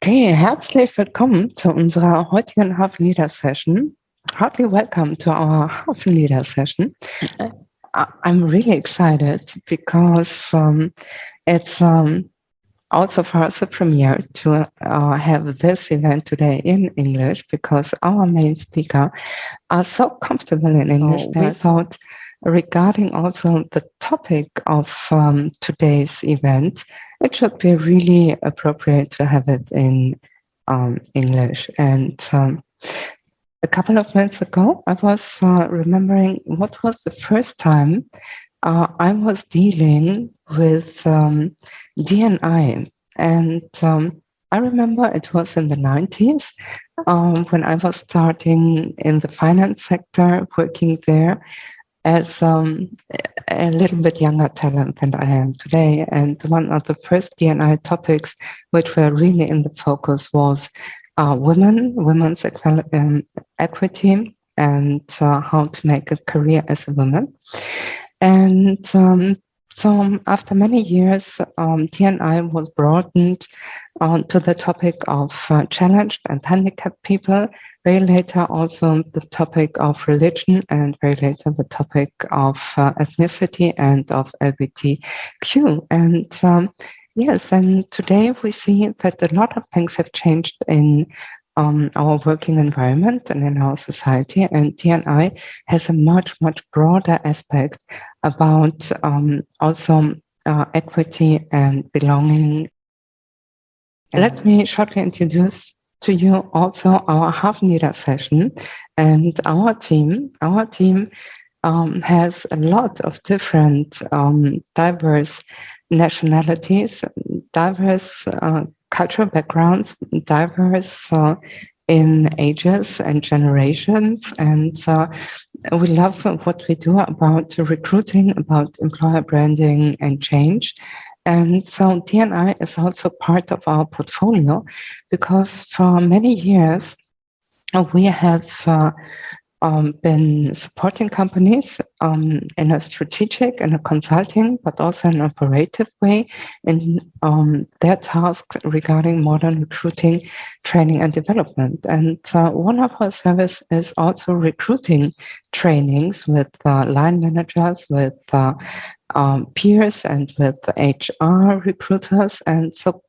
Okay, herzlich willkommen zu unserer heutigen Hafen Leader Session. Heartily welcome to our Hafen Leader Session. I'm really excited because it's also for us a premiere to have this event today in English, because our main speaker are so comfortable in English that I thought, regarding also the topic of today's event, it should be really appropriate to have it in English. And a couple of minutes ago, I was remembering what was the first time I was dealing with D&I. And I remember it was in the 90s when I was starting in the finance sector, working there as a little bit younger talent than I am today. And one of the first D&I topics which were really in the focus was women's equity, and how to make a career as a woman. And so after many years, D&I was broadened to the topic of challenged and handicapped people, very later also the topic of religion, and very later the topic of ethnicity and of LGBTQ. And yes, and today we see that a lot of things have changed in our working environment and in our society, and D&I has a much, much broader aspect about also equity and belonging. Let me shortly introduce to you also our Hafen Leader Session and our team. Our team has a lot of different diverse nationalities, diverse cultural backgrounds, diverse in ages and generations. And we love what we do about recruiting, about employer branding and change. And so D&I is also part of our portfolio, because for many years we have been supporting companies in a strategic and a consulting, but also an operative way in their tasks regarding modern recruiting, training and development. And one of our services is also recruiting trainings with line managers, with peers and with HR recruiters. And so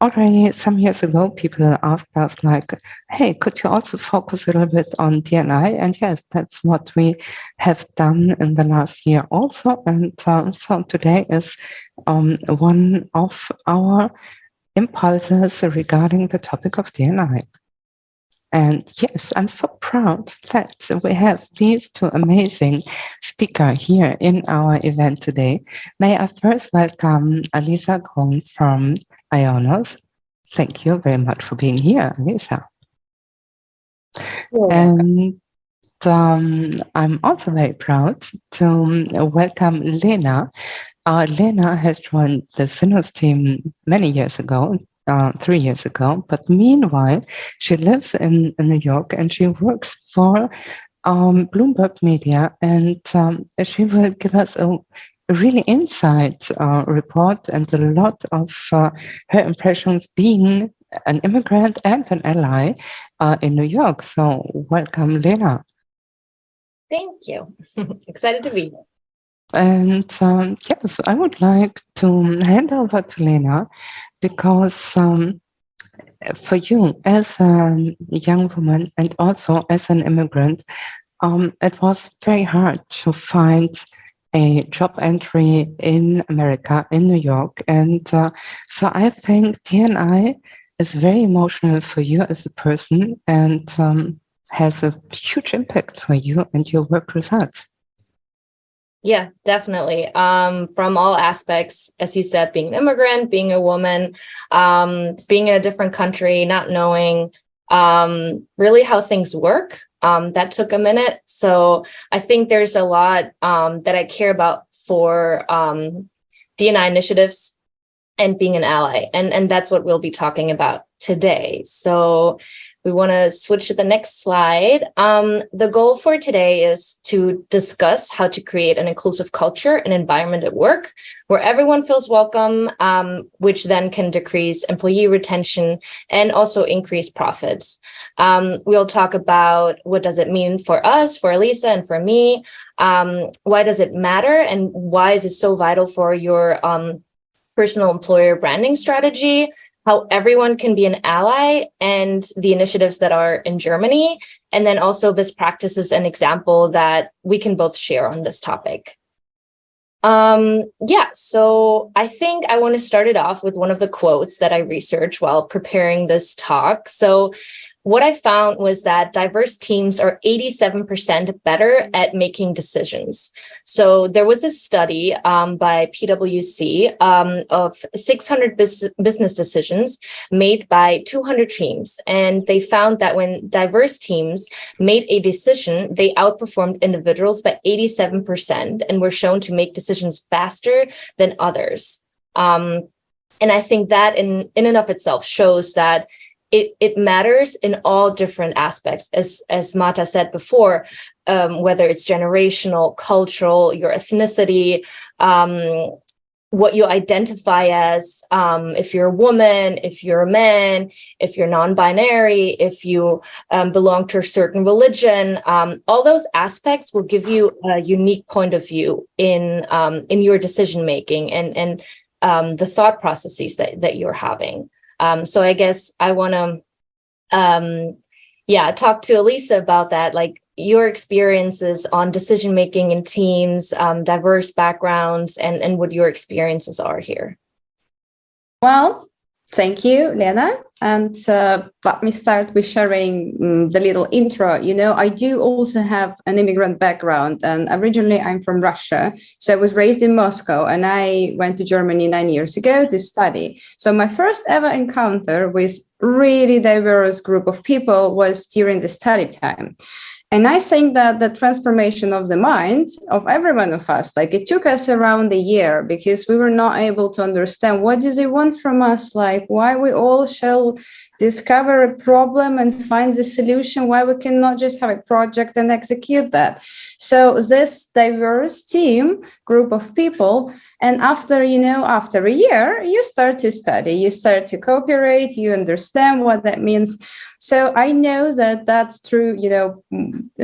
already some years ago, people asked us like, hey, could you also focus a little bit on D&I? And yes, that's what we have done in the last year also. And so today is one of our impulses regarding the topic of D&I. And yes, I'm so proud that we have these two amazing speakers here in our event today. May I first welcome Alisa Gron from IONOS. Thank you very much for being here, Alisa. And I'm also very proud to welcome Lena. Lena has joined the Synos team many years ago, 3 years ago, but meanwhile, she lives in New York and she works for Bloomberg Media, and she will give us a really insight report and a lot of her impressions being an immigrant and an ally in New York. So welcome, Lena. Thank you. Excited to be here. And yes, I would like to hand over to Lena, because for you as a young woman and also as an immigrant, it was very hard to find a job entry in America, in New York. And so I think D&I is very emotional for you as a person, and has a huge impact for you and your work results. Yeah, definitely. From all aspects, as you said, being an immigrant, being a woman, being in a different country, not knowing really how things work. That took a minute. So I think there's a lot that I care about for D&I initiatives and being an ally. And that's what we'll be talking about today. So we want to switch to the next slide. The goal for today is to discuss how to create an inclusive culture and environment at work where everyone feels welcome, which then can decrease employee retention and also increase profits. We'll talk about what does it mean for us, for Alisa and for me. Why does it matter, and why is it so vital for your personal employer branding strategy? How everyone can be an ally, and the initiatives that are in Germany, and then also best practices and example that we can both share on this topic. So I think I want to start it off with one of the quotes that I researched while preparing this talk. So what I found was that diverse teams are 87% better at making decisions. So there was a study by PwC of 600 business decisions made by 200 teams. And they found that when diverse teams made a decision, they outperformed individuals by 87% and were shown to make decisions faster than others. And I think that in and of itself shows that it matters in all different aspects, as Mata said before, whether it's generational, cultural, your ethnicity, what you identify as, if you're a woman, if you're a man, if you're non-binary, if you belong to a certain religion, all those aspects will give you a unique point of view in your decision making and the thought processes that you're having. So I guess I want to, talk to Alisa about that, like your experiences on decision-making in teams, diverse backgrounds, and what your experiences are here. Well, thank you, Lena. And let me start with sharing the little intro. You know, I do also have an immigrant background, and originally I'm from Russia. So I was raised in Moscow, and I went to Germany 9 years ago to study. So my first ever encounter with really diverse group of people was during the study time. And I think that the transformation of the mind of every one of us, like it took us around a year because we were not able to understand what do they want from us, like why we all shall discover a problem and find the solution, why we cannot just have a project and execute that. So this diverse team, group of people, and after a year, you start to study, you start to cooperate, you understand what that means. So I know that that's true,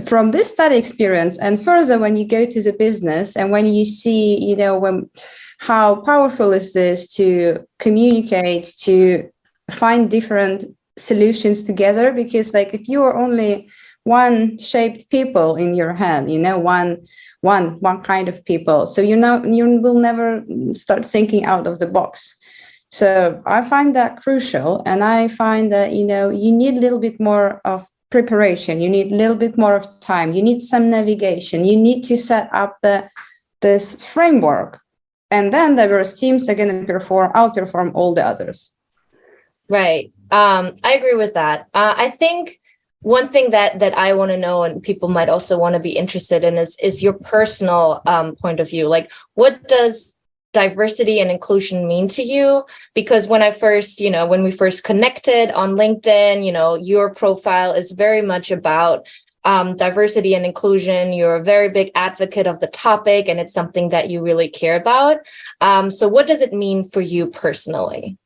from this study experience, and further when you go to the business and when you see, how powerful is this to communicate, to find different solutions together, because like if you are only one shaped people in your head, one kind of people, so you will never start thinking out of the box. So I find that crucial, and I find that you need a little bit more of preparation, you need a little bit more of time, you need some navigation, you need to set up this framework, and then diverse teams are going to outperform all the others. Right. I agree with that. I think one thing that I want to know, and people might also want to be interested in, is your personal point of view. Like, what does diversity and inclusion mean to you? Because when we first connected on LinkedIn, your profile is very much about diversity and inclusion. You're a very big advocate of the topic, and it's something that you really care about. So what does it mean for you personally?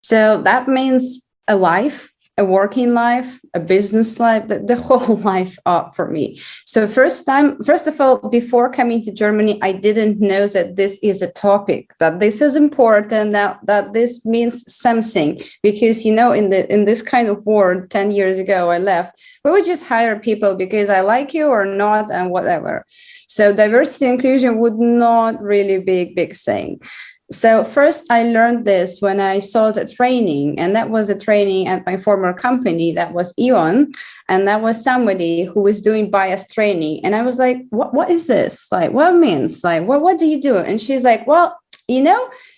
So that means a life, a working life, a business life, the whole life for me. So first of all, before coming to Germany, I didn't know that this is a topic, that this is important, that this means something. Because, in this kind of world, 10 years ago, I left, we would just hire people because I like you or not and whatever. So diversity and inclusion would not really be a big thing. So first, I learned this when I saw the training, and that was a training at my former company, that was EON, and that was somebody who was doing bias training. And I was like, what is this? Like, what it means? Like, what do you do? And she's like, well,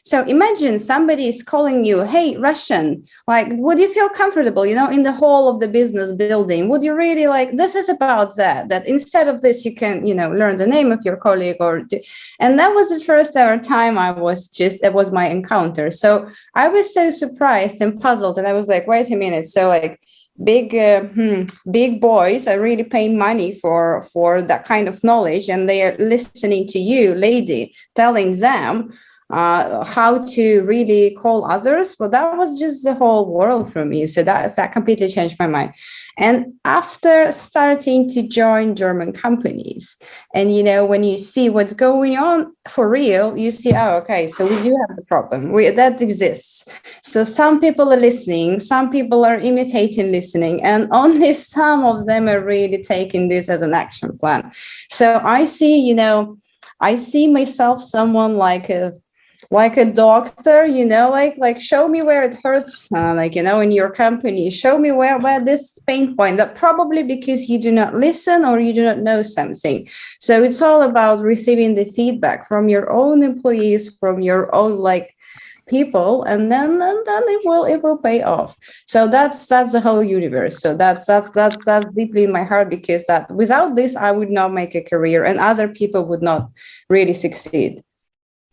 So imagine somebody is calling you, hey, Russian, like, would you feel comfortable, in the hall of the business building? Would you really this is about that instead of this, you can, learn the name of your colleague and that was the first ever time it was my encounter. So I was so surprised and puzzled, and I was like, wait a minute. So big boys are really paying money for that kind of knowledge, and they are listening to you, lady, telling them how to really call others. Well, that was just the whole world for me. So that completely changed my mind. And after starting to join German companies, and when you see what's going on for real, you see, oh, okay, so we do have the problem. That exists. So some people are listening, some people are imitating listening, and only some of them are really taking this as an action plan. So I see, I see myself someone like a doctor, like show me where it hurts, in your company, show me where this pain point, that probably because you do not listen or you do not know something. So it's all about receiving the feedback from your own employees, from your own people, and then it will pay off. So that's the whole universe. So that's deeply in my heart, because that without this I would not make a career, and other people would not really succeed.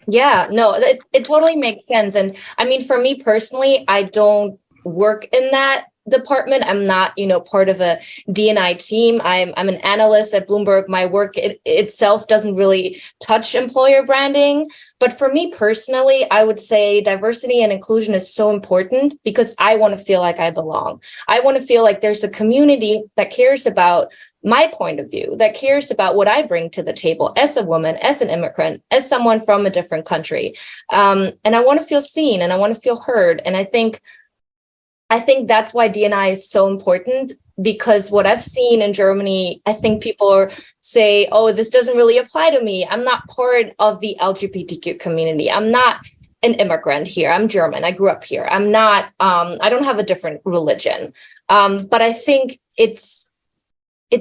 Yeah, no, it totally makes sense. And I mean, for me personally, I don't work in that department. I'm not, part of a D&I team. I'm an analyst at Bloomberg. My work itself doesn't really touch employer branding. But for me personally, I would say diversity and inclusion is so important, because I want to feel like I belong. I want to feel like there's a community that cares about my point of view, that cares about what I bring to the table as a woman, as an immigrant, as someone from a different country. And I want to feel seen, and I want to feel heard. And I think that's why D&I is so important, because what I've seen in Germany, I think people say, oh, this doesn't really apply to me. I'm not part of the LGBTQ community. I'm not an immigrant here. I'm German. I grew up here. I'm not, I don't have a different religion. But I think it's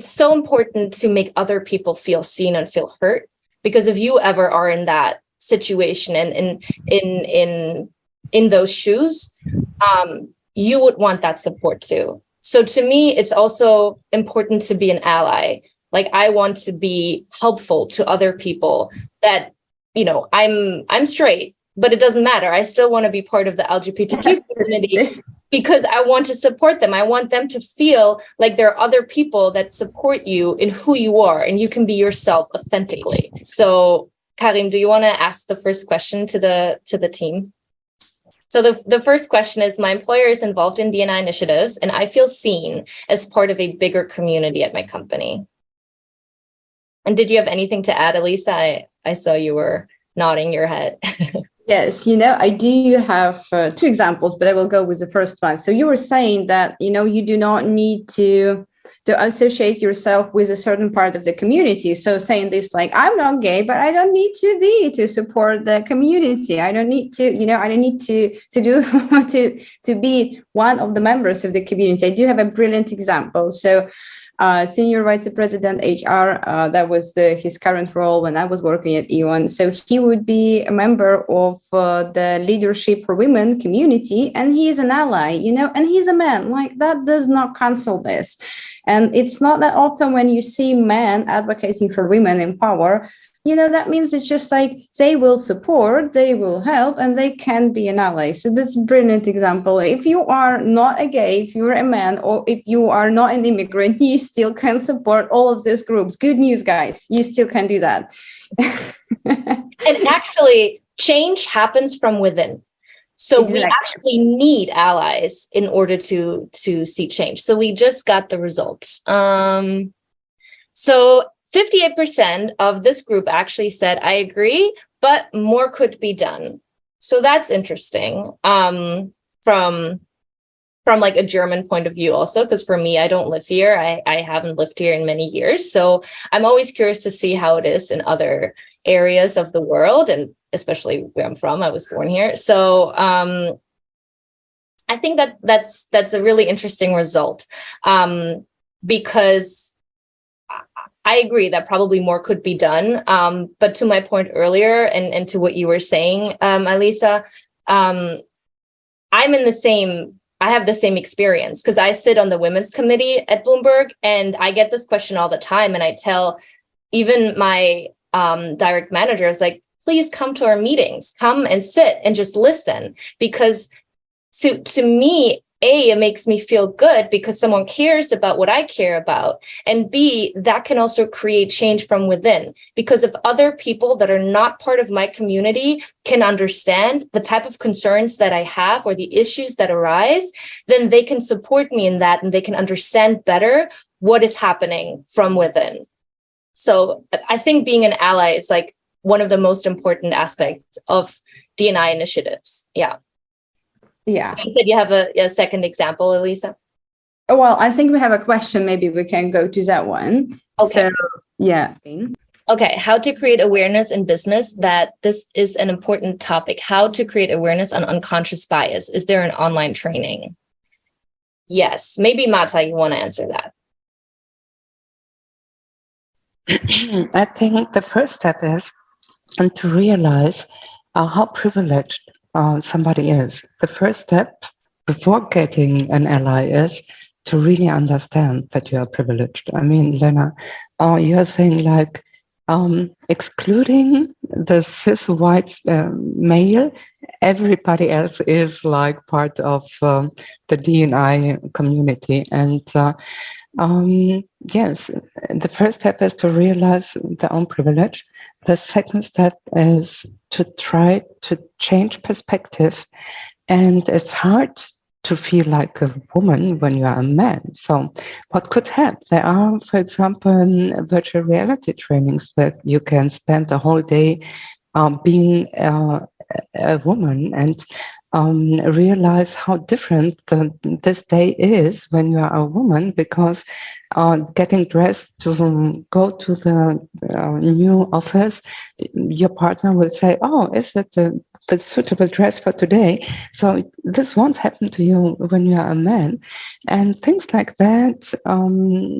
so important to make other people feel seen and feel heard, because if you ever are in that situation and in those shoes, you would want that support too. So to me, it's also important to be an ally. Like, I want to be helpful to other people that, I'm straight, but it doesn't matter. I still want to be part of the LGBTQ community, because I want to support them. I want them to feel like there are other people that support you in who you are, and you can be yourself authentically. So Karim, do you want to ask the first question to the team? So the first question is, my employer is involved in D&I initiatives, and I feel seen as part of a bigger community at my company. And did you have anything to add, Alisa? I saw you were nodding your head. Yes, I do have two examples, but I will go with the first one. So you were saying that, you do not need to associate yourself with a certain part of the community. So saying this, like, I'm not gay, but I don't need to be to support the community. I don't need to, I don't need to do to be one of the members of the community. I do have a brilliant example. So Senior Vice President HR, that was his current role when I was working at E.ON. So he would be a member of the Leadership for Women community, and he is an ally, and he's a man. Like, that does not cancel this. And it's not that often when you see men advocating for women in power. That means it's just like they will support, they will help, and they can be an ally. So that's a brilliant example. If you are not a gay, if you're a man, or if you are not an immigrant, you still can support all of these groups. Good news, guys. You still can do that. And actually, change happens from within. So exactly. We actually need allies in order to see change. So we just got the results. So 58% of this group actually said, I agree, but more could be done. So that's interesting from like a German point of view also, because for me, I don't live here. I haven't lived here in many years. So I'm always curious to see how it is in other areas of the world, and especially where I'm from. I was born here. So I think that's a really interesting result, because I agree that probably more could be done. But to my point earlier and to what you were saying, Alisa, I have the same experience because I sit on the women's committee at Bloomberg, and I get this question all the time. And I tell even my direct managers, like, please come to our meetings, come and sit and just listen. Because to me, A, it makes me feel good because someone cares about what I care about. And B, that can also create change from within. Because if other people that are not part of my community can understand the type of concerns that I have or the issues that arise, then they can support me in that and they can understand better what is happening from within. So I think being an ally is like one of the most important aspects of D&I initiatives. Yeah. Yeah. You said you have a second example, Alisa. Well, I think we have a question. Maybe we can go to that one. Okay. So, yeah. Okay. How to create awareness in business that this is an important topic. How to create awareness on unconscious bias. Is there an online training? Yes. Maybe Mata, you want to answer that. I think the first step is to realize how privileged somebody is. The first step before getting an ally is to really understand that you are privileged. I mean, Lena, you're saying like excluding the cis white male, everybody else is like part of the D&I community. And yes, the first step is to realize their own privilege. The second step is to try to change perspective. And it's hard to feel like a woman when you are a man. So what could help? There are, for example, virtual reality trainings where you can spend the whole day being a woman and realize how different this day is when you are a woman, because getting dressed to go to the new office, your partner will say, oh, is it the suitable dress for today? So this won't happen to you when you are a man. And things like that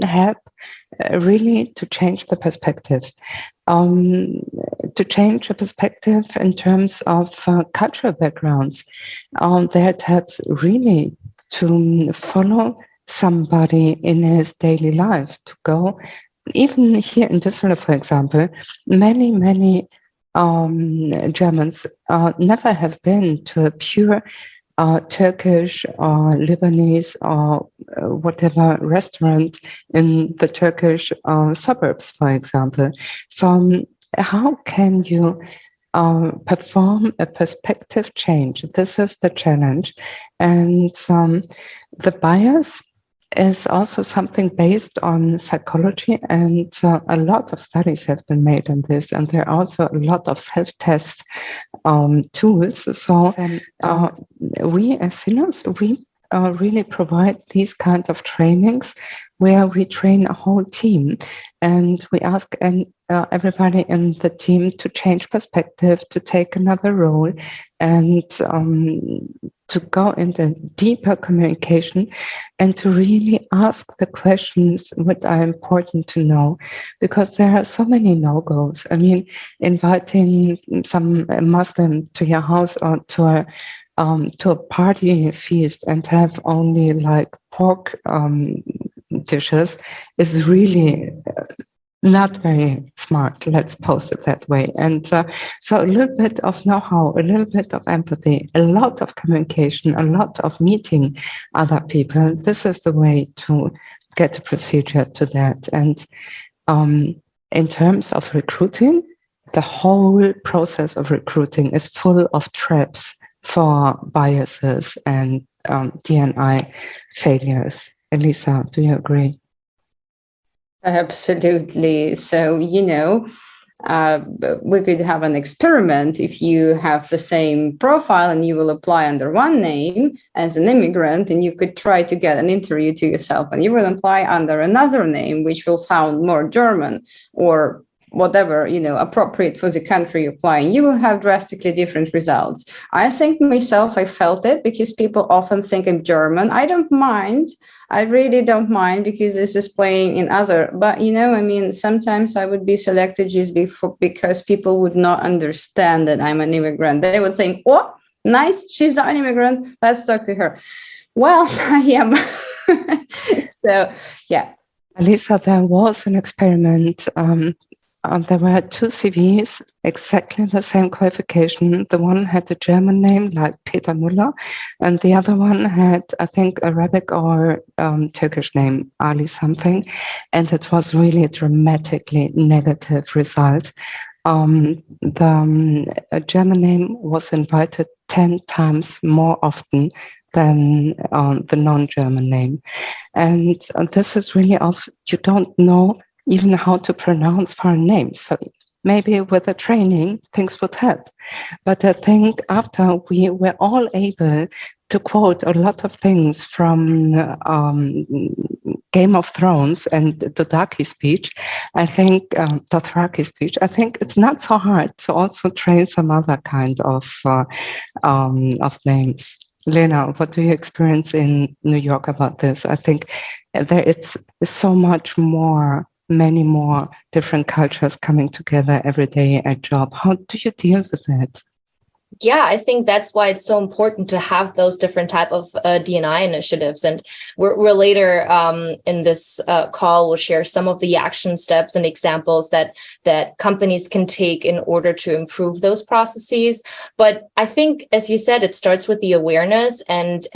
help really to change the perspective. To change a perspective in terms of cultural backgrounds, that helps really to follow somebody in his daily life, to go, even here in Düsseldorf, for example, many Germans never have been to a pure Turkish or Lebanese or whatever restaurant in the Turkish suburbs, for example. So how can you perform a perspective change? This is the challenge. And the bias is also something based on psychology, and a lot of studies have been made on this, and there are also a lot of self-test tools. So we as SINOS, we really provide these kind of trainings where we train a whole team, and we ask everybody in the team to change perspective, to take another role, and to go into deeper communication and to really ask the questions that are important to know, because there are so many no-goes. I mean, inviting some Muslim to your house or to a party feast and have only like pork dishes is really not very smart. Let's post it that way. And so a little bit of know-how, a little bit of empathy, a lot of communication, a lot of meeting other people. This is the way to get a procedure to that. And in terms of recruiting, the whole process of recruiting is full of traps for biases and D&I failures. Alisa, do you agree? Absolutely. So, we could have an experiment. If you have the same profile and you will apply under one name as an immigrant, and you could try to get an interview to yourself, and you will apply under another name, which will sound more German or whatever, appropriate for the country you're applying, you will have drastically different results. I think myself, I felt it because people often think I'm German. I don't mind. I really don't mind because this is playing in other, but sometimes I would be selected just because people would not understand that I'm an immigrant. They would think, oh, nice, she's not an immigrant, let's talk to her. Well, I am. So, yeah. Alisa, there was an experiment. There were two CVs, exactly the same qualification. The one had a German name like Peter Müller, and the other one had, I think, Arabic or Turkish name, Ali something. And it was really a dramatically negative result. The German name was invited 10 times more often than the non-German name. And this is really you don't know even how to pronounce foreign names. So maybe with the training, things would help. But I think after we were all able to quote a lot of things from Game of Thrones and Dothraki speech, I think it's not so hard to also train some other kind of names. Lena, what do you experience in New York about this? I think there it's so much more, many more different cultures coming together every day at job. How do you deal with that? Yeah, I think that's why it's so important to have those different type of D&I initiatives. And we're later in this call, we'll share some of the action steps and examples that companies can take in order to improve those processes. But I think, as you said, it starts with the awareness and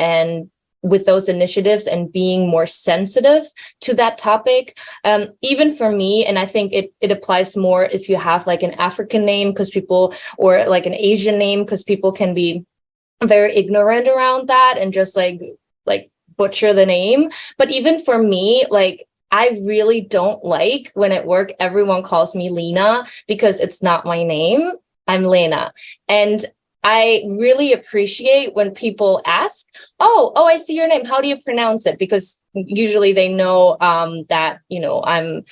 with those initiatives and being more sensitive to that topic. Even for me, and I think it applies more if you have like an African name, because people, or like an Asian name, because people can be very ignorant around that and just like butcher the name. But even for me, like, I really don't like when at work everyone calls me Lena, because it's not my name. I'm Lena. And I really appreciate when people ask, oh, I see your name. How do you pronounce it? Because usually they know that, I'm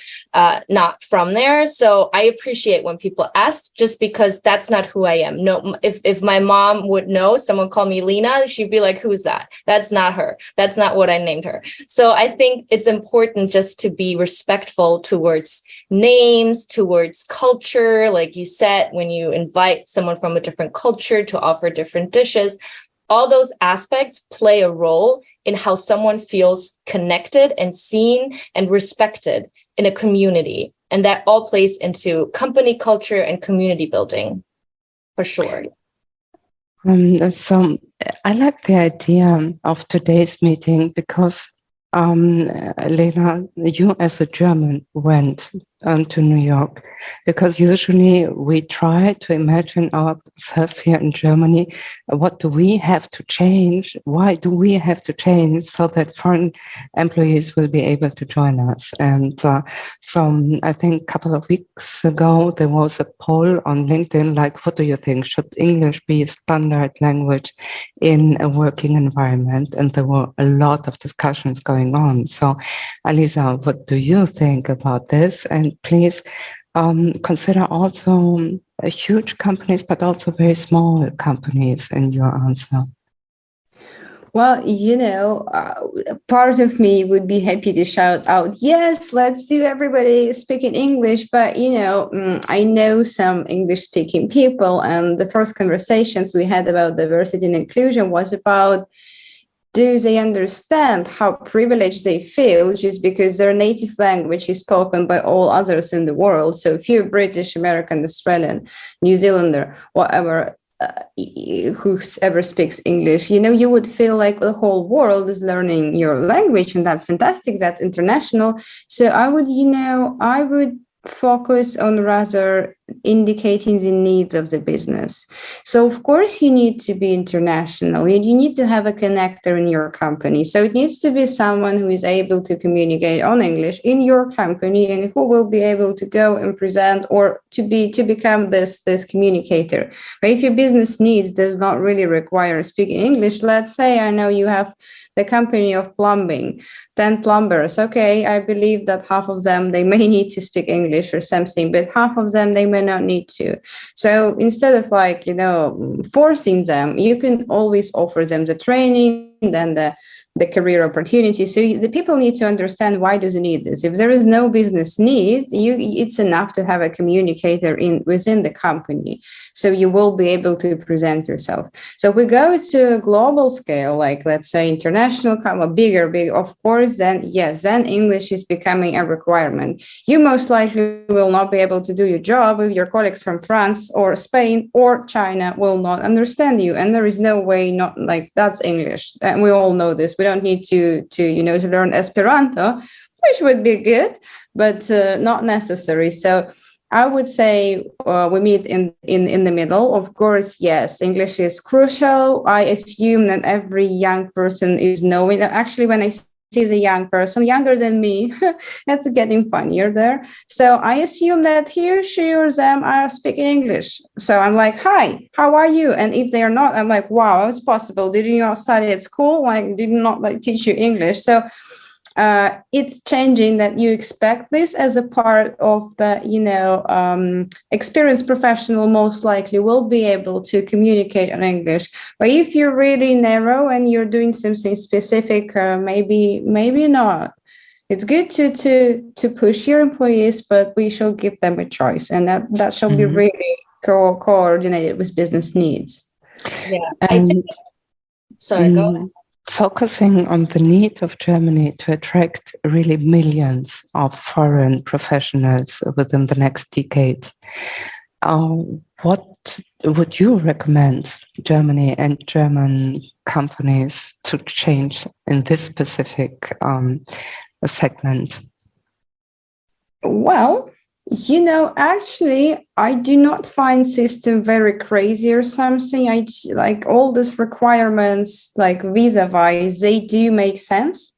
not from there. So I appreciate when people ask, just because that's not who I am. No, if my mom would know, someone called me Lena, she'd be like, who's that? That's not her. That's not what I named her. So I think it's important just to be respectful towards names, towards culture. Like you said, when you invite someone from a different culture to offer different dishes, all those aspects play a role in how someone feels connected and seen and respected in a community. And that all plays into company culture and community building, for sure. So I like the idea of today's meeting because, Lena, you as a German went to New York, because usually we try to imagine ourselves here in Germany. What do we have to change? Why do we have to change so that foreign employees will be able to join us? And so I think a couple of weeks ago, there was a poll on LinkedIn, like, what do you think? Should English be a standard language in a working environment? And there were a lot of discussions going on. So, Alisa, what do you think about this? And please consider also huge companies, but also very small companies in your answer. Well, part of me would be happy to shout out, yes, let's do everybody speaking English. But, I know some English-speaking people, and the first conversations we had about diversity and inclusion was about, do they understand how privileged they feel just because their native language is spoken by all others in the world? So if you're British, American, Australian, New Zealander, whatever, whoever speaks English, you would feel like the whole world is learning your language, and that's fantastic. That's international. So I would focus on rather indicating the needs of the business. So of course you need to be international. You need to have a connector in your company. So it needs to be someone who is able to communicate on English in your company and who will be able to go and present or to become this communicator. But if your business needs does not really require speaking English, let's say I know you have the company of plumbing, 10 plumbers. Okay, I believe that half of them, they may need to speak English or something, but half of them, they may not need to. So instead of forcing them, you can always offer them the training, then the career opportunity. So the people need to understand why do they need this. If there is no business need, it's enough to have a communicator within the company. So you will be able to present yourself. So if we go to a global scale, like let's say international, big, of course, then yes, then English is becoming a requirement. You most likely will not be able to do your job if your colleagues from France or Spain or China will not understand you. And there is no way not like that's English. And we all know this. We don't need to learn Esperanto, which would be good, but not necessary. So I would say we meet in the middle. Of course, yes, English is crucial. I assume that every young person is knowing that. Actually, when I see the young person, younger than me, it's getting funnier there. So I assume that he or she or them are speaking English. So I'm like, hi, how are you? And if they are not, I'm like, wow, it's possible. Did you not study at school? Like, did not teach you English? So it's changing that you expect this as a part of the, experienced professional most likely will be able to communicate in English. But if you're really narrow and you're doing something specific, maybe not. It's good to push your employees, but we shall give them a choice, and that shall be really coordinated with business needs. Yeah, I think. Sorry, go ahead. Focusing on the need of Germany to attract really millions of foreign professionals within the next decade, what would you recommend Germany and German companies to change in this specific segment? Well, actually, I do not find system very crazy or something. I like all these requirements, like visa-wise, they do make sense.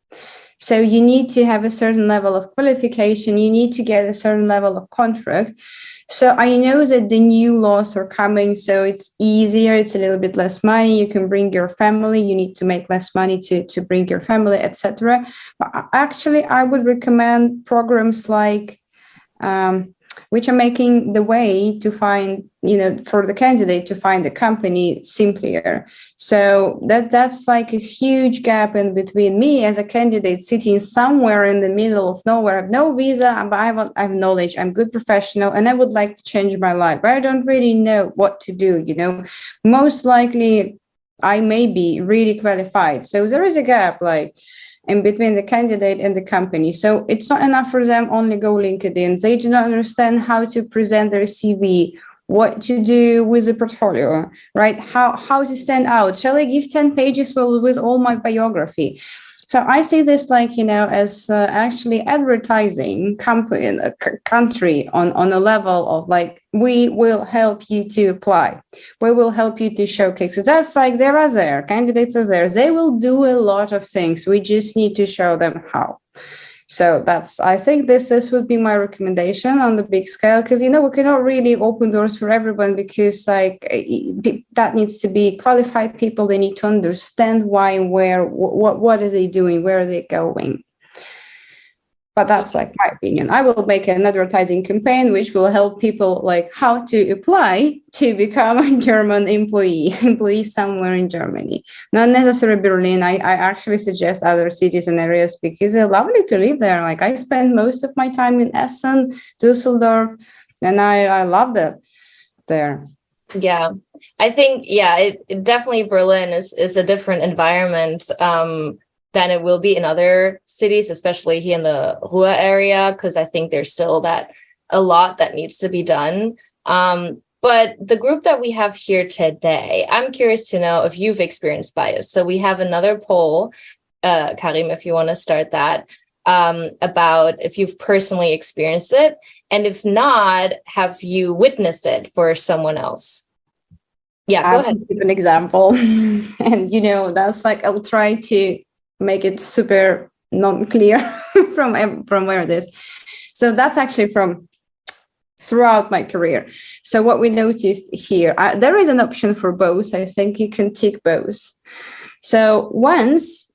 So you need to have a certain level of qualification. You need to get a certain level of contract. So I know that the new laws are coming, so it's easier. It's a little bit less money. You can bring your family. You need to make less money to bring your family, etc. But actually, I would recommend programs like which are making the way to find, for the candidate to find a company simpler. So that's like a huge gap in between me as a candidate sitting somewhere in the middle of nowhere. I have no visa, but I have knowledge. I'm a good professional, and I would like to change my life, but I don't really know what to do. Most likely I may be really qualified. So there is a gap, in between the candidate and the company. So it's not enough for them only go LinkedIn. They do not understand how to present their CV, what to do with the portfolio, right? How to stand out. Shall I give 10 pages with all my biography? So I see this as actually advertising country on a level of we will help you to apply. We will help you to showcase. So that's there, candidates are there. They will do a lot of things. We just need to show them how. So I think this would be my recommendation on the big scale, because, we cannot really open doors for everyone, because that needs to be qualified people. They need to understand why, where, what are they doing, where are they going. But that's my opinion. I will make an advertising campaign which will help people how to apply to become a German employee somewhere in Germany. Not necessarily Berlin. I actually suggest other cities and areas because they're lovely to live there. I spend most of my time in Essen, Düsseldorf, and I love that there. Yeah, I think, it definitely Berlin is a different environment than it will be in other cities, especially here in the Ruhr area, because I think there's still a lot that needs to be done. But the group that we have here today, I'm curious to know if you've experienced bias. So we have another poll, Karim, if you want to start that, about if you've personally experienced it. And if not, have you witnessed it for someone else? Yeah, go ahead. I'll give an example. And, that's like, I'll try to make it super non-clear from where it is. So that's actually from throughout my career. So what we noticed here, there is an option for both. I think you can tick both. So once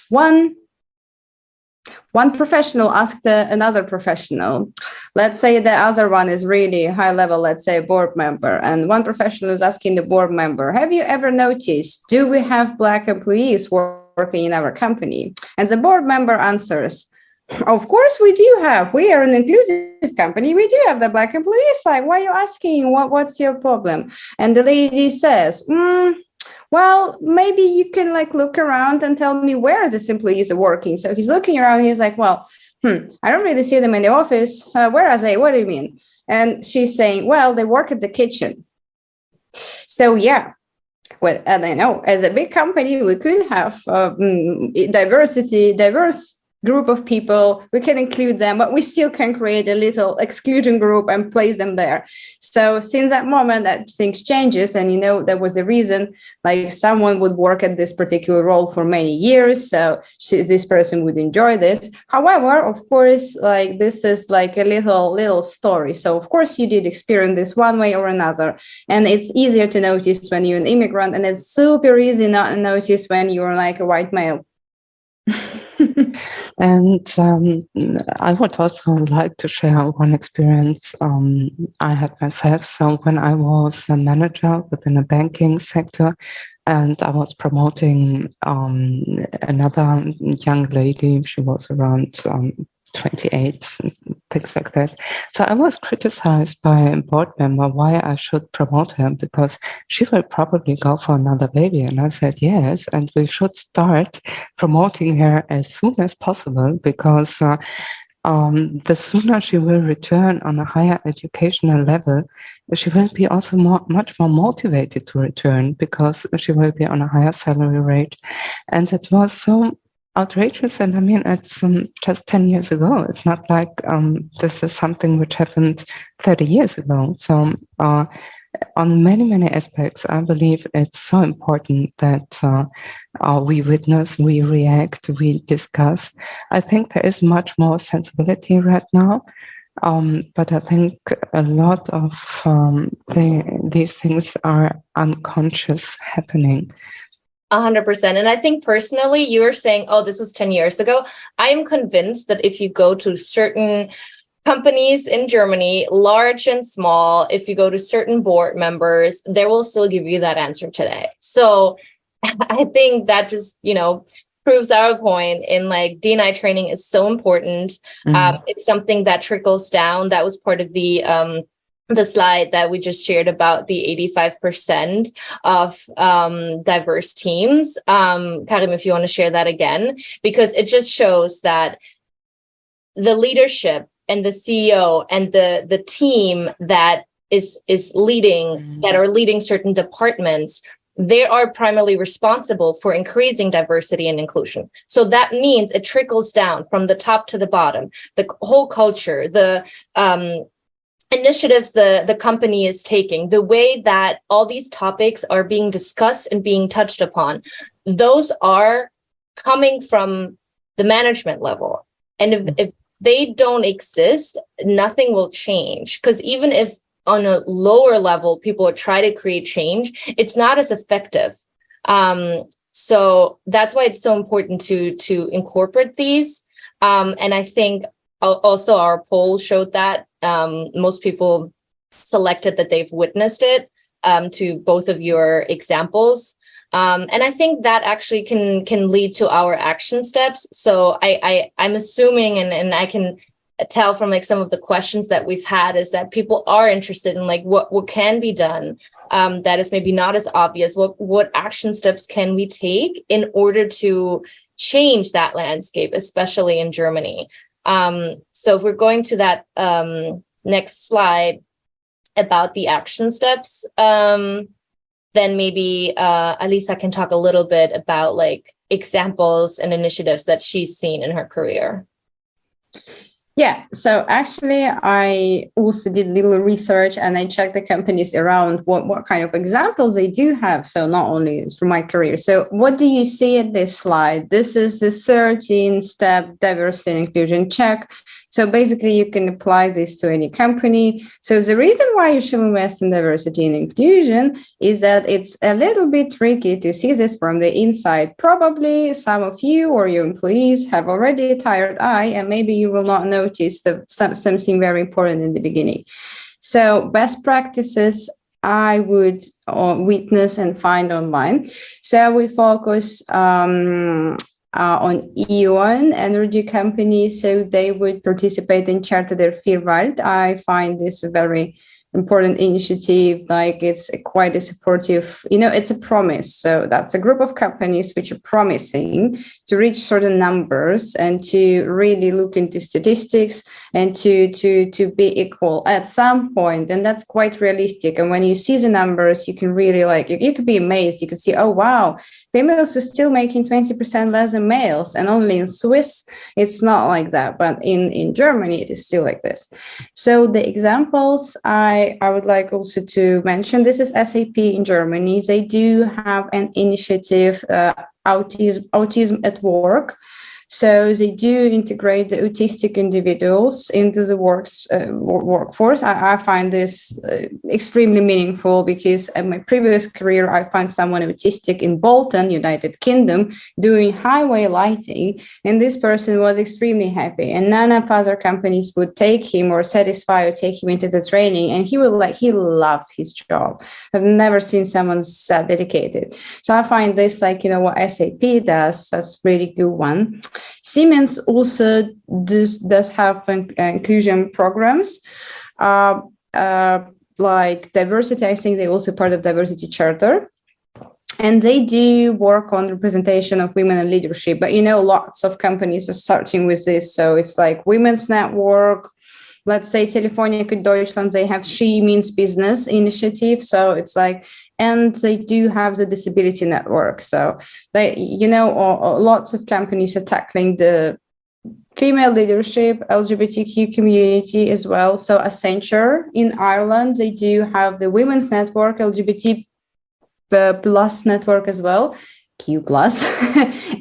one professional asked another professional, let's say the other one is really high level, let's say a board member, and one professional is asking the board member, have you ever noticed, do we have Black employees working in our company? And the board member answers, of course we do have. We are an inclusive company. We do have the Black employees side. Why are you asking? What's your problem? And the lady says, well, maybe you can look around and tell me where these employees are working. So he's looking around. He's like, well, I don't really see them in the office. Where are they? What do you mean? And she's saying, well, they work at the kitchen. So yeah. Well, and I know as a big company, we could have diverse group of people, we can include them, but we still can create a little exclusion group and place them there. So since that moment, that things changes, and there was a reason, someone would work at this particular role for many years, so this person would enjoy this. However, of course, this is a little story. So of course you did experience this one way or another, and it's easier to notice when you're an immigrant, and it's super easy not to notice when you're a white male. And I would also like to share one experience I had myself. So when I was a manager within a banking sector, and I was promoting another young lady, she was around 28, things like that. So I was criticized by a board member why I should promote her, because she will probably go for another baby. And I said, yes, and we should start promoting her as soon as possible, because the sooner she will return on a higher educational level, she will be also much more motivated to return, because she will be on a higher salary rate. And it was so outrageous. And I mean, it's just 10 years ago. It's not like this is something which happened 30 years ago. So on many aspects, I believe it's so important that we witness, we react, we discuss. I think there is much more sensibility right now, but I think a lot of these things are unconscious happening. 100%. And I think personally, you were saying, oh, this was 10 years ago. I am convinced that if you go to certain companies in Germany, large and small, if you go to certain board members, they will still give you that answer today. So I think that just, proves our point in D&I training is so important. It's something that trickles down. That was part of the slide that we just shared about the 85% of diverse teams. Karim, if you want to share that again, because it just shows that the leadership and the CEO and the team that is leading, that are leading certain departments, they are primarily responsible for increasing diversity and inclusion. So that means it trickles down from the top to the bottom, the whole culture, the initiatives the company is taking, the way that all these topics are being discussed and being touched upon, those are coming from the management level. And if they don't exist, nothing will change. Because even if on a lower level, people try to create change, it's not as effective. So that's why it's so important to incorporate these. And I think also our poll showed that most people selected that they've witnessed it, to both of your examples. And I think that actually can lead to our action steps. So I'm assuming, and I can tell from some of the questions that we've had, is that people are interested in what can be done, that is maybe not as obvious. What action steps can we take in order to change that landscape, especially in Germany? So if we're going to that next slide about the action steps, then maybe Alisa can talk a little bit about examples and initiatives that she's seen in her career. Yeah, so actually, I also did little research and I checked the companies around what kind of examples they do have. So not only through my career. So what do you see at this slide? This is the 13-step diversity and inclusion check. So basically, you can apply this to any company. So the reason why you should invest in diversity and inclusion is that it's a little bit tricky to see this from the inside. Probably some of you or your employees have already a tired eye, and maybe you will not notice something very important in the beginning. So best practices I would witness and find online. So we focus on E.ON energy companies, so they would participate in Charta der Vielfalt. I find this a very important initiative. Like it's quite a supportive, it's a promise. So that's a group of companies which are promising to reach certain numbers and to really look into statistics and to be equal at some point. And that's quite realistic. And when you see the numbers, you can really you could be amazed. You can see, oh, wow, females are still making 20% less than males. And only in Swiss, it's not like that. But in Germany, it is still like this. So the examples I would like also to mention, this is SAP in Germany. They do have an initiative, autism at work. So they do integrate the autistic individuals into the workforce. I find this extremely meaningful because in my previous career, I found someone autistic in Bolton, United Kingdom, doing highway lighting. And this person was extremely happy. And none of other companies would take him or satisfy or take him into the training. And he loves his job. I've never seen someone so dedicated. So I find this what SAP does, that's really good one. Siemens also does have inclusion programs like diversity. I think they're also part of Diversity Charter. And they do work on representation of women in leadership. But, lots of companies are starting with this. So it's like Women's Network. Let's say Telefonica Deutschland, they have She Means Business initiative. So it's and they do have the disability network. So they, lots of companies are tackling the female leadership, LGBTQ community as well. So Accenture in Ireland, they do have the Women's Network, LGBT plus network as well. Q plus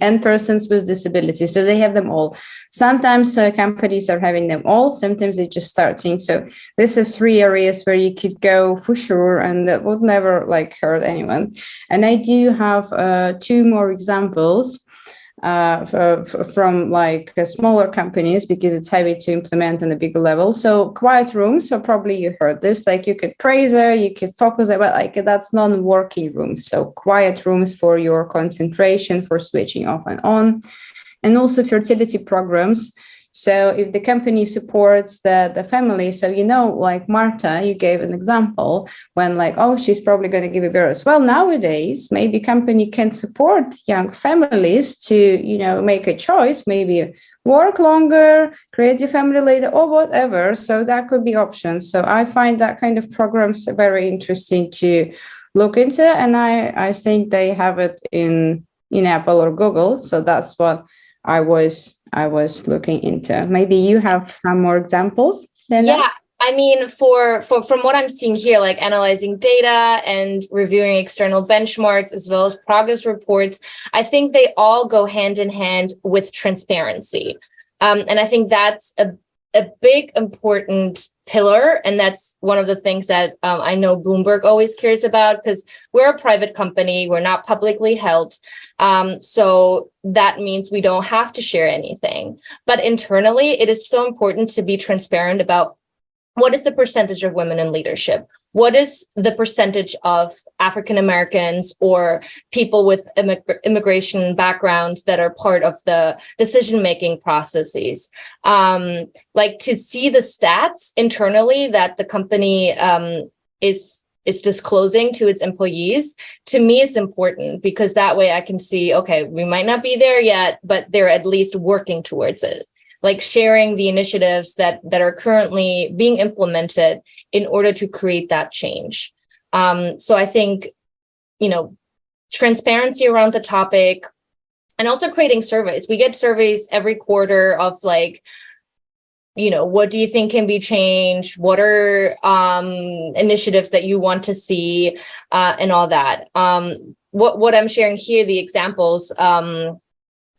and persons with disabilities. So they have them all. Sometimes companies are having them all. Sometimes they're just starting. So this is 3 areas where you could go for sure, and that would never hurt anyone. And I do have 2 more examples from smaller companies because it's heavy to implement on a bigger level. So quiet rooms, so probably you heard this, you could praise her, you could focus, but that's non-working rooms. So quiet rooms for your concentration, for switching off and on, and also fertility programs. So if the company supports the family, so Marta, you gave an example when she's probably going to give a birth. Well, nowadays, maybe company can support young families to, make a choice, maybe work longer, create your family later, or whatever. So that could be options. So I find that kind of programs very interesting to look into. And I think they have it in Apple or Google. So that's what I was looking into. Maybe you have some more examples, Lena? Yeah, I mean, for from what I'm seeing here, analyzing data and reviewing external benchmarks as well as progress reports, I think they all go hand in hand with transparency. And I think that's a big important pillar. And that's one of the things that I know Bloomberg always cares about, because we're a private company, we're not publicly held. So that means we don't have to share anything. But internally, it is so important to be transparent about what is the percentage of women in leadership? What is the percentage of African Americans or people with immigration backgrounds that are part of the decision-making processes? To see the stats internally that the company is disclosing to its employees, to me is important, because that way I can see, okay, we might not be there yet, but they're at least working towards it. Sharing the initiatives that are currently being implemented in order to create that change. So I think, transparency around the topic, and also creating surveys. We get surveys every quarter of what do you think can be changed? What are initiatives that you want to see, and all that. What I'm sharing here, the examples,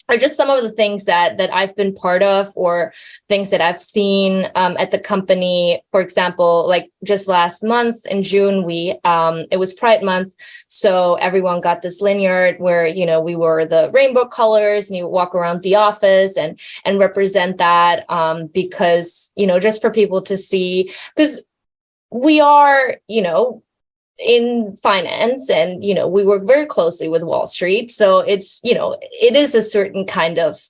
are just some of the things that I've been part of, or things that I've seen at the company. For example, like just last month in June, it was Pride Month, so everyone got this lanyard where we wore the rainbow colors, and you walk around the office and represent that, because just for people to see, because we are in finance, and we work very closely with Wall Street, so it's it is a certain kind of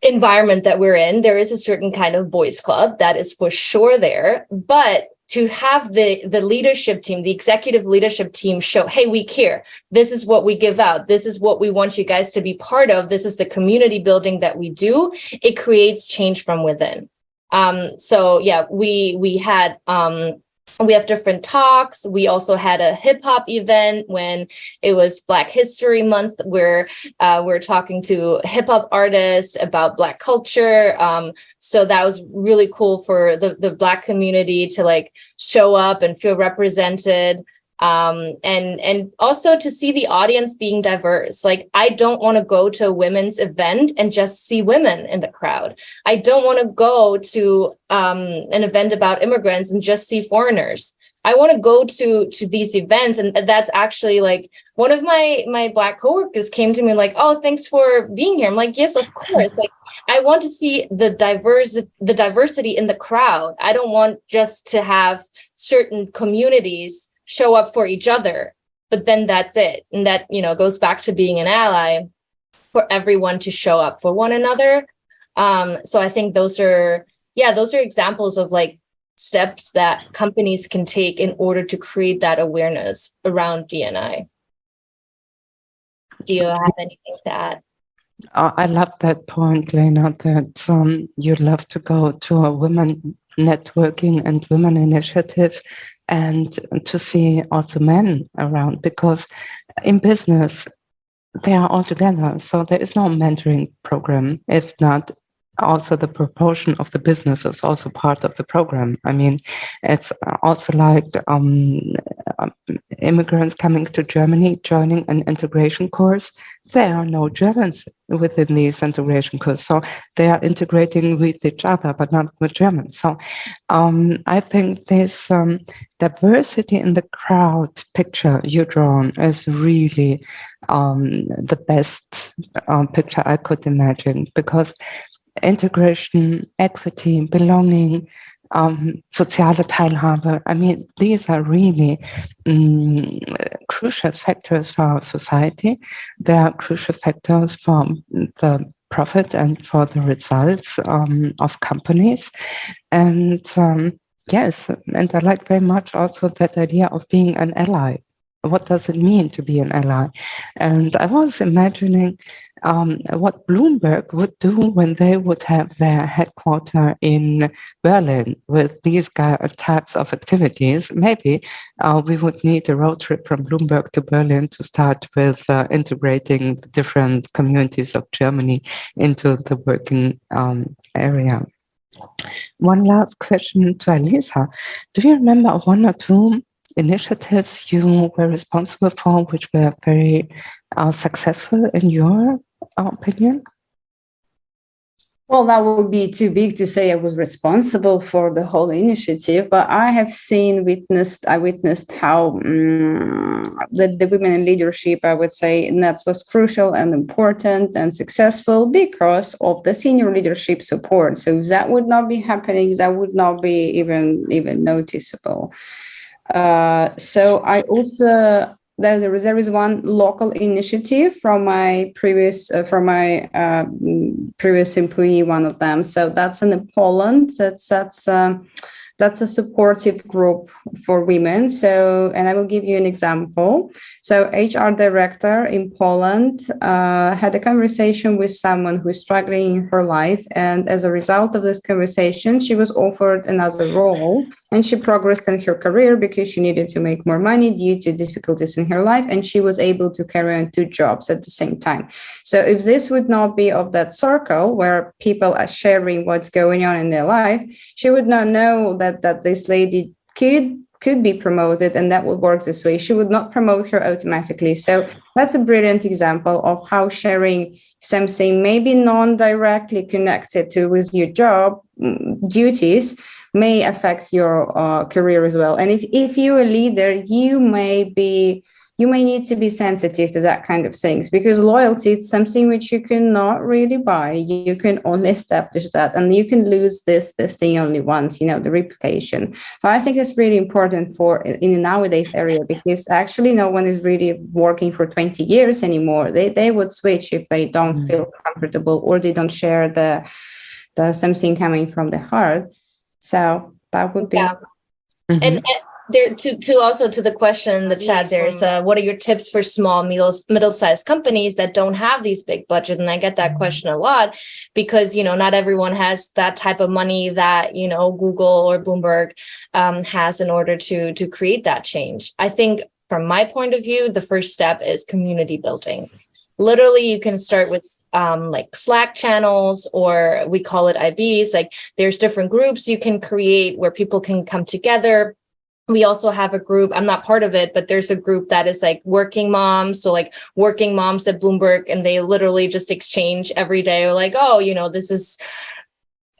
environment that we're in. There is a certain kind of boys club that is for sure there, but to have the leadership team, the executive leadership team show, hey, we care, this is what we give out, this is what we want you guys to be part of, this is the community building that we do, it creates change from within. So yeah, we had we have different talks. We also had a hip hop event when it was Black History Month, where we're talking to hip hop artists about Black culture. So that was really cool for the Black community to show up and feel represented. And also to see the audience being diverse. I don't want to go to a women's event and just see women in the crowd. I don't want to go to an event about immigrants and just see foreigners. I want to go to these events. And that's actually one of my Black coworkers came to me oh, thanks for being here. I'm like, yes, of course. I want to see the diversity in the crowd. I don't want just to have certain communities show up for each other, but then that's it. And that, goes back to being an ally, for everyone to show up for one another. So I think those are examples of steps that companies can take in order to create that awareness around D&I. Do you have anything to add? I love that point, Lena, that you'd love to go to a women networking and women initiative, and to see also men around, because in business, they are all together. So there is no mentoring program, if not also the proportion of the business is also part of the program. I mean, it's also immigrants coming to Germany, joining an integration course. There are no Germans within these integration courses, so they are integrating with each other, but not with Germans. So I think this diversity in the crowd picture you drawn is really the best picture I could imagine, because integration, equity, belonging, soziale Teilhabe. I mean, these are really crucial factors for our society. They are crucial factors for the profit and for the results of companies. And yes, and I like very much also that idea of being an ally. What does it mean to be an ally? And I was imagining what Bloomberg would do when they would have their headquarters in Berlin with these types of activities. Maybe we would need a road trip from Bloomberg to Berlin to start with integrating the different communities of Germany into the working area. One last question to Alisa. Do you remember one or two initiatives you were responsible for which were very successful in your opinion? Well, that would be too big to say I was responsible for the whole initiative, but I have witnessed how the women in leadership, I would say, and that was crucial and important and successful because of the senior leadership support. So if that would not be happening, that would not be even noticeable. So I also there is one local initiative from my previous previous employee, one of them. So that's in Poland. That's that's a supportive group for women. So, and I will give you an example. So HR director in Poland had a conversation with someone who's struggling in her life. And as a result of this conversation, she was offered another role and she progressed in her career because she needed to make more money due to difficulties in her life. And she was able to carry on 2 jobs at the same time. So if this would not be of that circle where people are sharing what's going on in their life, she would not know that this lady could be promoted and that would work this way. She would not promote her automatically. So that's a brilliant example of how sharing something maybe non-directly connected to with your job duties may affect your career as well. And if you're a leader, you may need to be sensitive to that kind of things, because loyalty is something which you cannot really buy. You can only establish that, and you can lose this thing only once, the reputation. So I think it's really important in the nowadays area, because actually no one is really working for 20 years anymore. They would switch if they don't feel comfortable or they don't share the something coming from the heart. So that would be. Yeah. And there to the question in the chat, there's what are your tips for small middle-sized companies that don't have these big budgets? And I get that question a lot, because not everyone has that type of money that Google or Bloomberg has in order to create that change. I think from my point of view, the first step is community building. Literally, you can start with like Slack channels, or we call it IBs. Like there's different groups you can create where people can come together. We also have a group, I'm not part of it, but there's a group that is like working moms. So like working moms at Bloomberg, and they literally just exchange every day. Or like, oh, this is,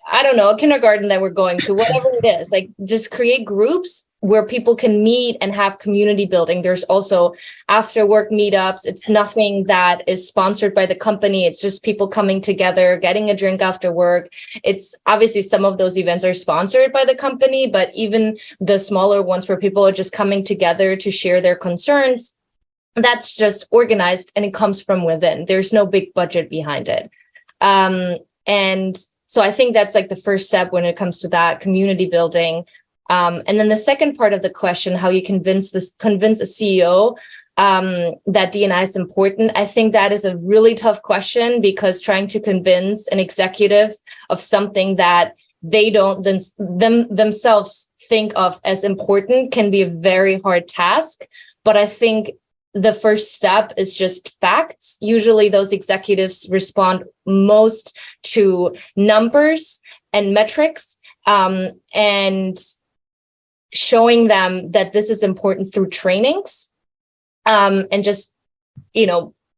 I don't know, a kindergarten that we're going to, whatever it is. Like just create groups where people can meet and have community building. There's also after work meetups. It's nothing that is sponsored by the company. It's just people coming together, getting a drink after work. It's obviously some of those events are sponsored by the company, but even the smaller ones where people are just coming together to share their concerns, that's just organized and it comes from within. There's no big budget behind it. And so I think that's like the first step when it comes to that community building. And then the second part of the question, how you convince a CEO that D&I is important. I think that is a really tough question, because trying to convince an executive of something that they don't themselves think of as important can be a very hard task. But I think the first step is just facts. Usually those executives respond most to numbers and metrics, and showing them that this is important through trainings, and just,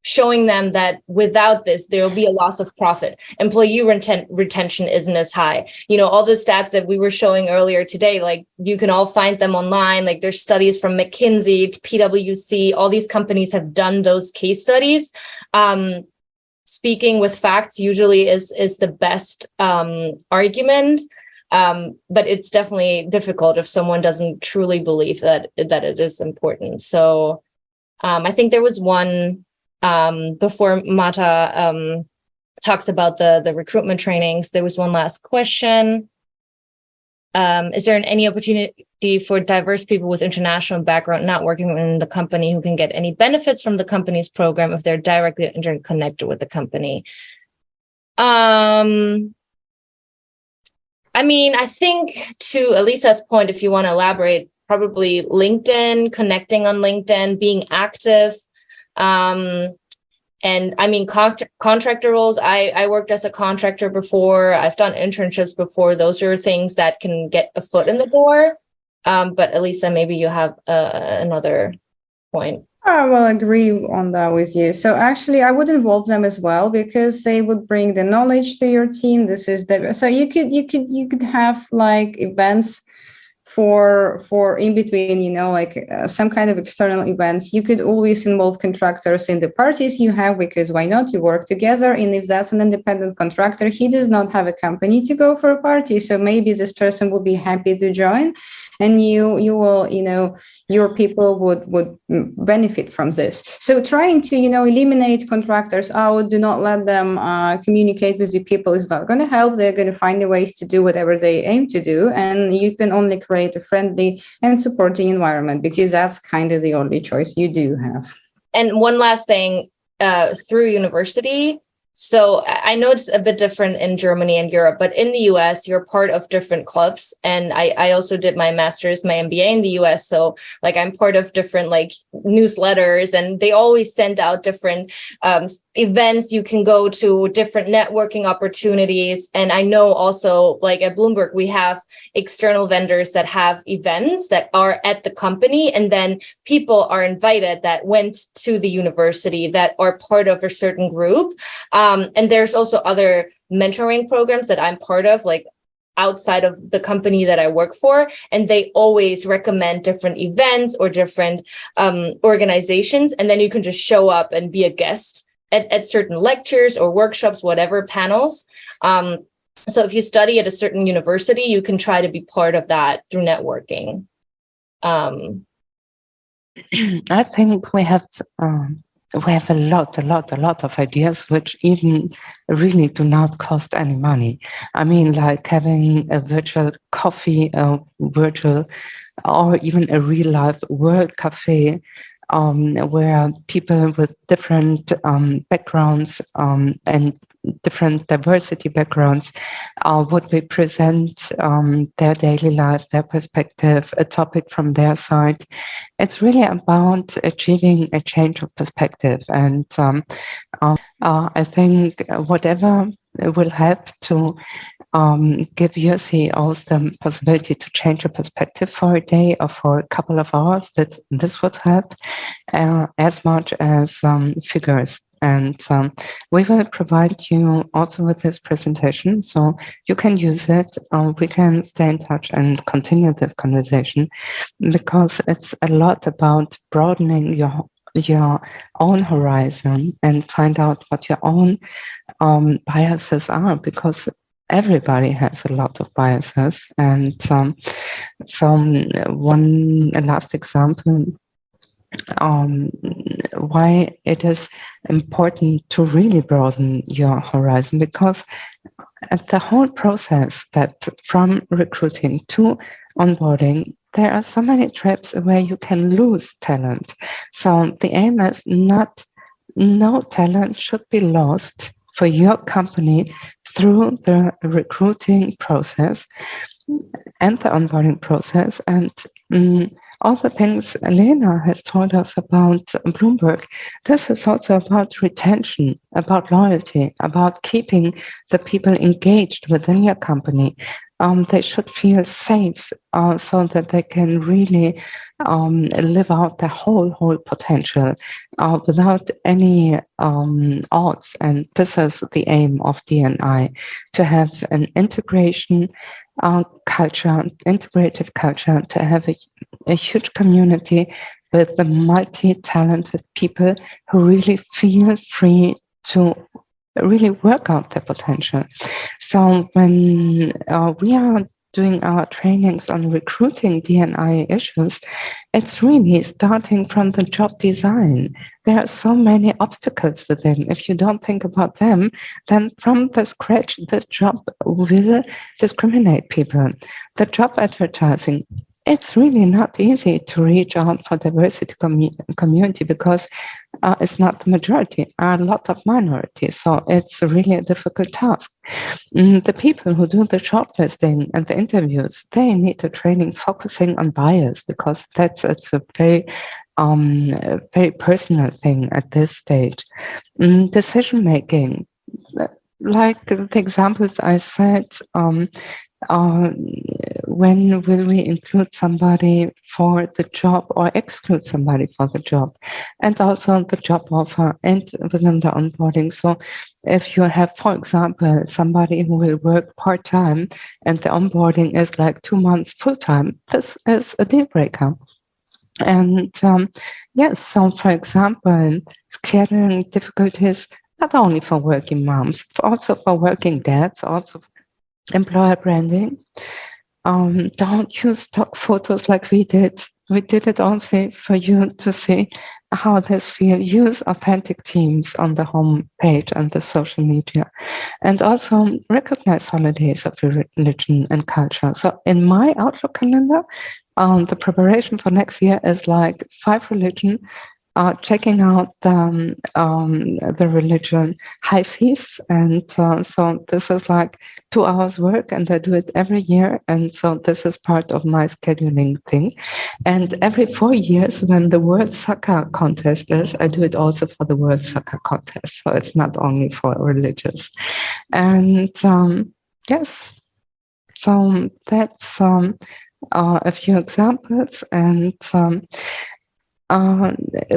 showing them that without this, there will be a loss of profit. Employee retention isn't as high. All the stats that we were showing earlier today, like you can all find them online. Like there's studies from McKinsey to PwC. All these companies have done those case studies. Speaking with facts usually is the best argument. But it's definitely difficult if someone doesn't truly believe that it is important. So I think there was one before Mata talks about the recruitment trainings. There was one last question. Is there any opportunity for diverse people with international background not working in the company who can get any benefits from the company's program if they're directly interconnected with the company? I think to Alisa's point, if you want to elaborate, probably LinkedIn, connecting on LinkedIn, being active. And contractor roles, I worked as a contractor before. I've done internships before. Those are things that can get a foot in the door. But Alisa, maybe you have another point. I will agree on that with you. So actually, I would involve them as well, because they would bring the knowledge to your team. So you could have like events for in between, like some kind of external events, you could always involve contractors in the parties you have, because why not? You work together. And if that's an independent contractor, he does not have a company to go for a party, so maybe this person would be happy to join, and you will, your people would benefit from this. So trying to, eliminate contractors out, do not let them communicate with the people is not going to help. They're going to find ways to do whatever they aim to do, and you can only create a friendly and supporting environment, because that's kind of the only choice you do have. And one last thing, through university. So I know it's a bit different in Germany and Europe, but in the US, you're part of different clubs. And I also did my master's, my MBA in the US. So like I'm part of different like newsletters, and they always send out different events you can go to, different networking opportunities. And I know also like at Bloomberg, we have external vendors that have events that are at the company, and then people are invited that went to the university that are part of a certain group. And there's also other mentoring programs that I'm part of, like outside of the company that I work for, and they always recommend different events or different organizations, and then you can just show up and be a guest at certain lectures or workshops, whatever, panels. So if you study at a certain university, you can try to be part of that through networking. I think we have a lot of ideas which even really do not cost any money. I mean, like having a virtual coffee, virtual, or even a real life world cafe, where people with different backgrounds and different diversity backgrounds would be present their daily life, their perspective, a topic from their side. It's really about achieving a change of perspective. And I think whatever will help to give your CEOs the possibility to change a perspective for a day or for a couple of hours, that this would help as much as figures. And we will provide you also with this presentation, so you can use it. We can stay in touch and continue this conversation, because it's a lot about broadening your own horizon and find out what your own biases are, because everybody has a lot of biases. And one last example, why it is important to really broaden your horizon, because at the whole process, that from recruiting to onboarding, there are so many traps where you can lose talent. So the aim is no talent should be lost for your company through the recruiting process and the onboarding process. And all the things Lena has told us about Bloomberg, this is also about retention, about loyalty, about keeping the people engaged within your company. They should feel safe so that they can really live out their whole potential without any odds. And this is the aim of D&I, to have an integration culture, integrative culture, to have a huge community with the multi-talented people who really feel free to really work out their potential. So when we are doing our trainings on recruiting D&I issues, it's really starting from the job design. There are so many obstacles within. If you don't think about them, then from the scratch, this job will discriminate people. The job advertising, it's really not easy to reach out for diversity community, because it's not the majority, are a lot of minorities. So it's really a difficult task. The people who do the shortlisting and the interviews, they need a training focusing on bias, because it's a very personal thing at this stage. Decision making, like the examples I said, when will we include somebody for the job or exclude somebody for the job, and also the job offer and within the onboarding. So if you have, for example, somebody who will work part-time and the onboarding is like 2 months full-time, this is a deal breaker. And yes, so for example, scheduling difficulties, not only for working moms, also for working dads, also employer branding. Don't use stock photos like we did. We did it also for you to see how this feels. Use authentic teams on the home page and the social media. And also recognize holidays of religion and culture. So in my Outlook calendar, the preparation for next year is like 5 religion, checking out the religion high feasts, and so this is like 2 hours work, and I do it every year, and so this is part of my scheduling thing. And every 4 years, when the World Soccer Contest is, I do it also for the World Soccer Contest, so it's not only for religious. And yes, so that's a few examples, and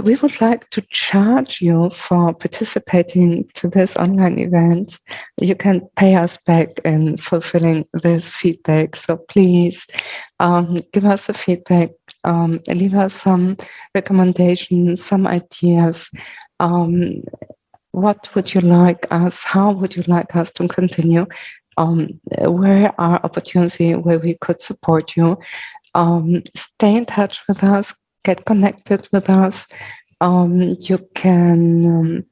we would like to charge you for participating to this online event. You can pay us back in fulfilling this feedback. So please give us the feedback, leave us some recommendations, some ideas. What would you like us? How would you like us to continue? Where are opportunities where we could support you? Stay in touch with us. Get connected with us. You can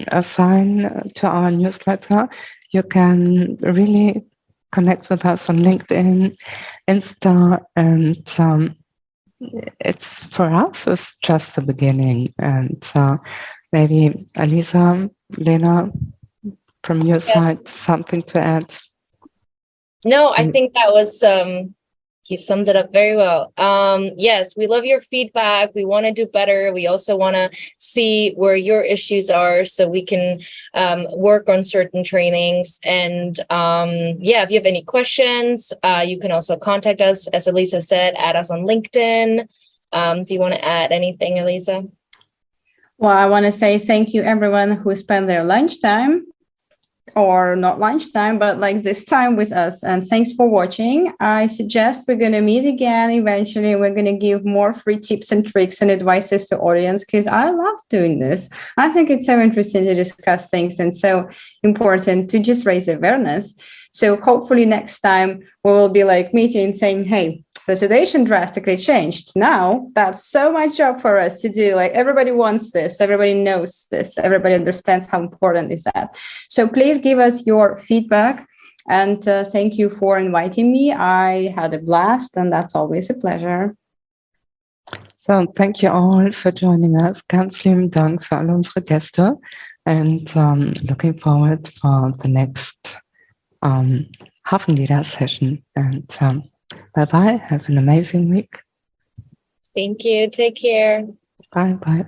assign to our newsletter. You can really connect with us on LinkedIn, Insta, and it's for us, it's just the beginning. And maybe Alisa, Lena, from your side, something to add? No, I think that was he summed it up very well. Yes, we love your feedback. We want to do better. We also want to see where your issues are so we can work on certain trainings. And yeah, if you have any questions, you can also contact us. As Alisa said, add us on LinkedIn. Do you want to add anything, Alisa? Well, I want to say thank you everyone who spent their lunchtime, or not lunchtime, but like this time with us. And thanks for watching. I suggest we're going to meet again eventually. We're going to give more free tips and tricks and advices to audience, because I love doing this. I think it's so interesting to discuss things and so important to just raise awareness. So hopefully next time we will be like meeting and saying, hey, the situation drastically changed. Now that's so much job for us to do. Like everybody wants this, everybody knows this, everybody understands how important is that. So please give us your feedback, and thank you for inviting me. I had a blast, and that's always a pleasure. So thank you all for joining us. Ganz lieben Dank für alle unsere Gäste, and looking forward for the next Hafen Leader Session. And bye-bye. Have an amazing week. Thank you. Take care. Bye-bye.